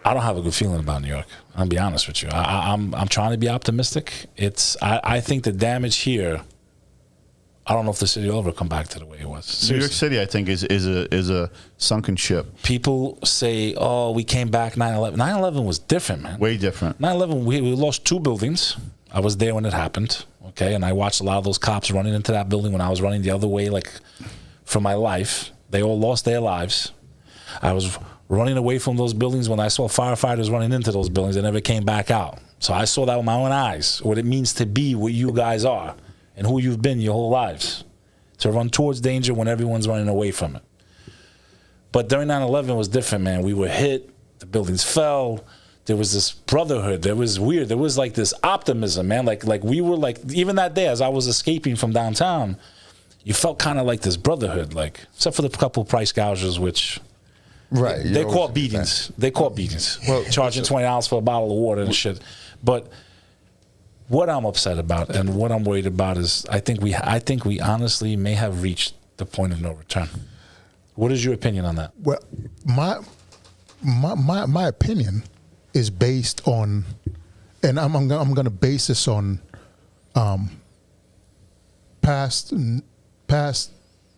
I don't have a good feeling about New York. I'll be honest with you. I'm trying to be optimistic. I think the damage here, I don't know if the city will ever come back to the way it was. Seriously. New York City, I think, is a sunken ship. People say, "Oh, we came back 9/11." 9/11 was different, man. Way different. 9/11, we lost 2 buildings. I was there when it happened. Okay, and I watched a lot of those cops running into that building when I was running the other way, like for my life. They all lost their lives. I was running away from those buildings when I saw firefighters running into those buildings. They never came back out. So I saw that with my own eyes, what it means to be what you guys are and who you've been your whole lives, to run towards danger when everyone's running away from it. But during 9/11 was different, man. We were hit. The buildings fell. There was this brotherhood. There was weird. There was like this optimism, man. Like we were like, even that day as I was escaping from downtown, you felt kind of like this brotherhood, like, except for the couple of price gougers, which right, they caught beatings. They caught beatings. Well, charging $20 for a bottle of water and shit. But what I'm upset about and what I'm worried about is I think we honestly may have reached the point of no return. What is your opinion on that? Well, my opinion is based on, and I'm going to base this on past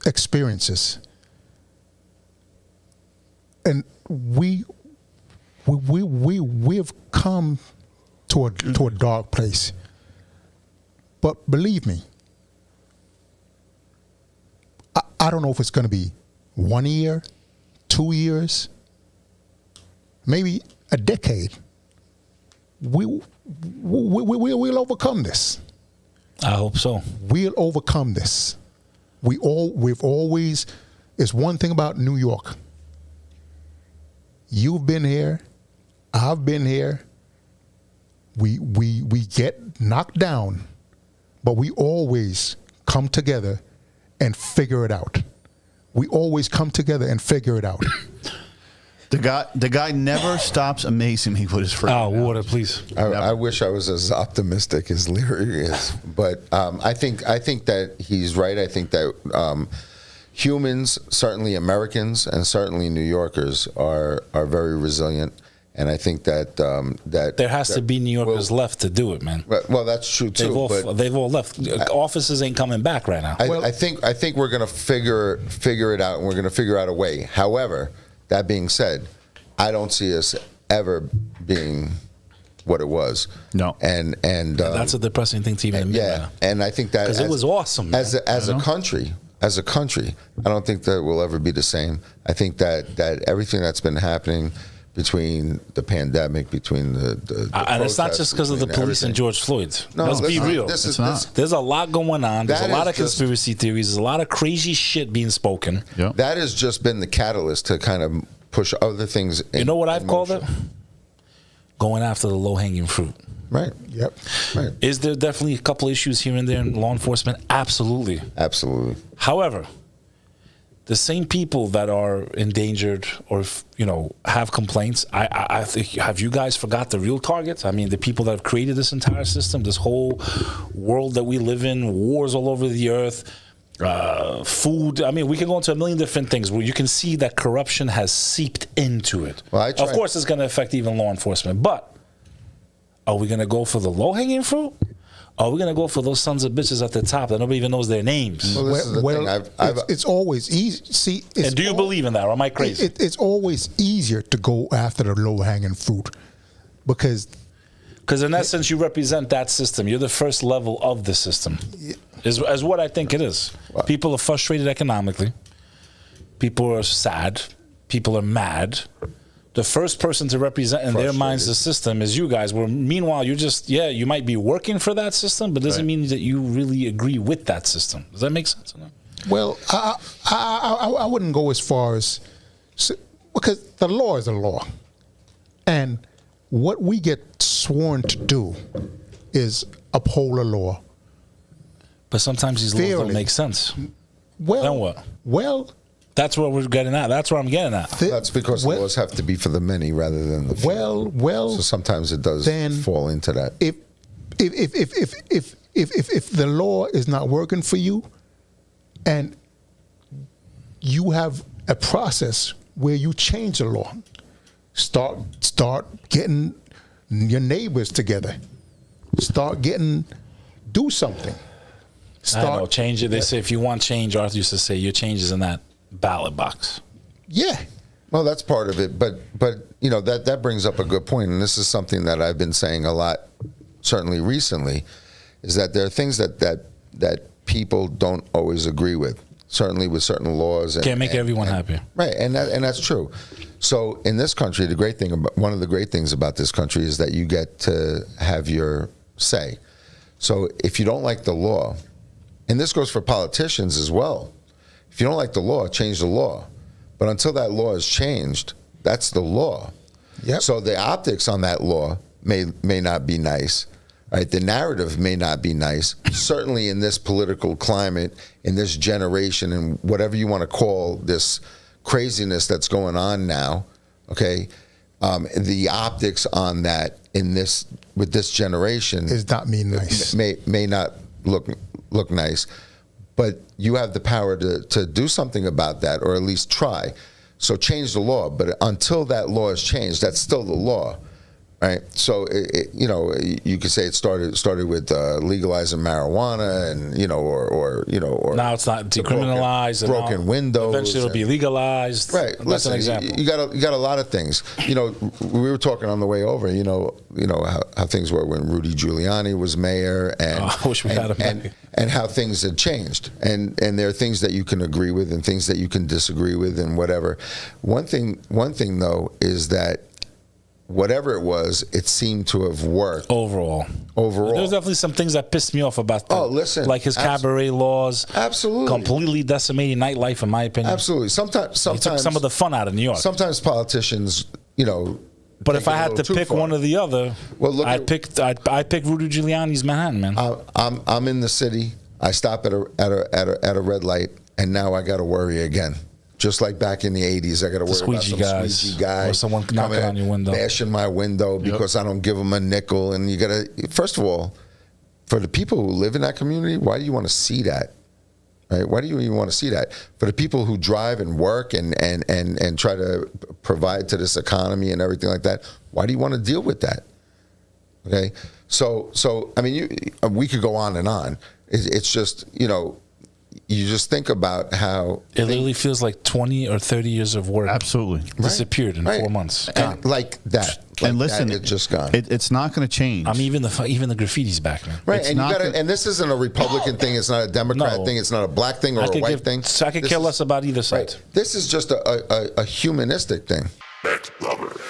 experiences, and we've come to a dark place. But believe me, I don't know if it's going to be 1 year, 2 years, maybe a decade. We'll overcome this. I hope so. We'll overcome this. We've always. It's one thing about New York. You've been here. I've been here. We get knocked down, but we always come together and figure it out. We always come together and figure it out. The guy never stops amazing me with his friend. Oh, water, please. I wish I was as optimistic as Learie is, but I think that he's right. I think that humans, certainly Americans, and certainly New Yorkers, are very resilient. And I think that there has to be New Yorkers left to do it, man. Well, that's true too. They've all left. Offices ain't coming back right now. I think we're going to figure it out, and we're going to figure out a way. However, that being said, I don't see us ever being what it was. No, and that's a depressing thing to even admit. Yeah, now. And I think that because it was awesome as a country. As a country, I don't think that we'll ever be the same. I think that everything that's been happening between the pandemic, between the and it's not just because of the police and George Floyd. No, let's be real. There's a lot going on. There's a lot of conspiracy theories. There's a lot of crazy shit being spoken. Yep. That has just been the catalyst to kind of push other things. You know what I've called it? Going after the low-hanging fruit. Right. Yep. Right. Is there definitely a couple issues here and there in law enforcement? Absolutely. Absolutely. However, the same people that are endangered or have complaints, I think, have you guys forgot the real targets? I mean, the people that have created this entire system, this whole world that we live in, wars all over the earth, food. I mean, we can go into a million different things where you can see that corruption has seeped into it. Well, of course, it's going to affect even law enforcement, but are we going to go for the low-hanging fruit? Are we going to go for those sons of bitches at the top that nobody even knows their names? Well, this is the thing. It's always easy. See, and do you believe in that, or am I crazy? It's always easier to go after the low-hanging fruit because in essence, you represent that system. You're the first level of the system, is what I think it is. Wow. People are frustrated economically. People are sad. People are mad. The first person to represent in their minds the system is you guys. Where meanwhile, you're just, you might be working for that system, but doesn't mean that you really agree with that system. Does that make sense or not? Well, I wouldn't go as far as, because the law is a law. And what we get sworn to do is uphold the law. But sometimes these laws don't make sense. Well, then what? Well, that's what we're getting at. That's what I'm getting at. That's because the laws have to be for the many rather than the few. Well. So sometimes it does fall into that. If the law is not working for you, and you have a process where you change the law, Start getting your neighbors together. Do something. I know, change it. They say if you want change, Arthur used to say your change is in that ballot box. Yeah. Well, that's part of it, but you know that brings up a good point, and this is something that I've been saying a lot, certainly recently, is that there are things that people don't always agree with, certainly with certain laws. Can't make everyone happy, right? And that's true. So in this country, one of the great things about this country is that you get to have your say. So if you don't like the law, and this goes for politicians as well, if you don't like the law, change the law. But until that law is changed, that's the law. Yep. So the optics on that law may not be nice, right? The narrative may not be nice. Certainly in this political climate, in this generation, and whatever you want to call this craziness that's going on now, okay? The optics on that with this generation Is not mean nice. may not look nice, but you have the power to do something about that, or at least try. So change the law, but until that law is changed, that's still the law, right? So you could say it started with legalizing marijuana, and or now it's not decriminalized, broken windows. Eventually, it'll be legalized. Right. That's Listen, an example. you got a lot of things. We were talking on the way over. How things were when Rudy Giuliani was mayor, and I wish we had him. And how things had changed, and there are things that you can agree with and things that you can disagree with, and whatever. One thing though is that whatever it was, it seemed to have worked overall. There's definitely some things that pissed me off about that. Like his cabaret laws. Absolutely. Completely decimating nightlife, in my opinion. Absolutely. Sometimes he took some of the fun out of New York. Sometimes politicians, But if I had to pick one or the other, well, I'd pick Rudy Giuliani's Manhattan, man. I'm in the city. I stop at a red light, and now I got to worry again. Just like back in the 80s, I got to worry about some squeegee guy or someone knocking on your window, bashing my window because I don't give them a nickel. And you got to, first of all, for the people who live in that community, why do you want to see that? Right? Why do you even want to see that? For the people who drive and work and try to provide to this economy and everything like that, why do you want to deal with that? Okay, so I mean, we could go on and on. It's just you just think about how it literally feels like 20 or 30 years of work absolutely disappeared in 4 months. And like that. And listen, it's just gone. It's not going to change. I mean, even the graffiti's back, man. Right, and and this isn't a Republican thing. It's not a Democrat thing. It's not a black thing or a white thing. So I could care less about either side. Right. This is just a humanistic thing. Bek Lover.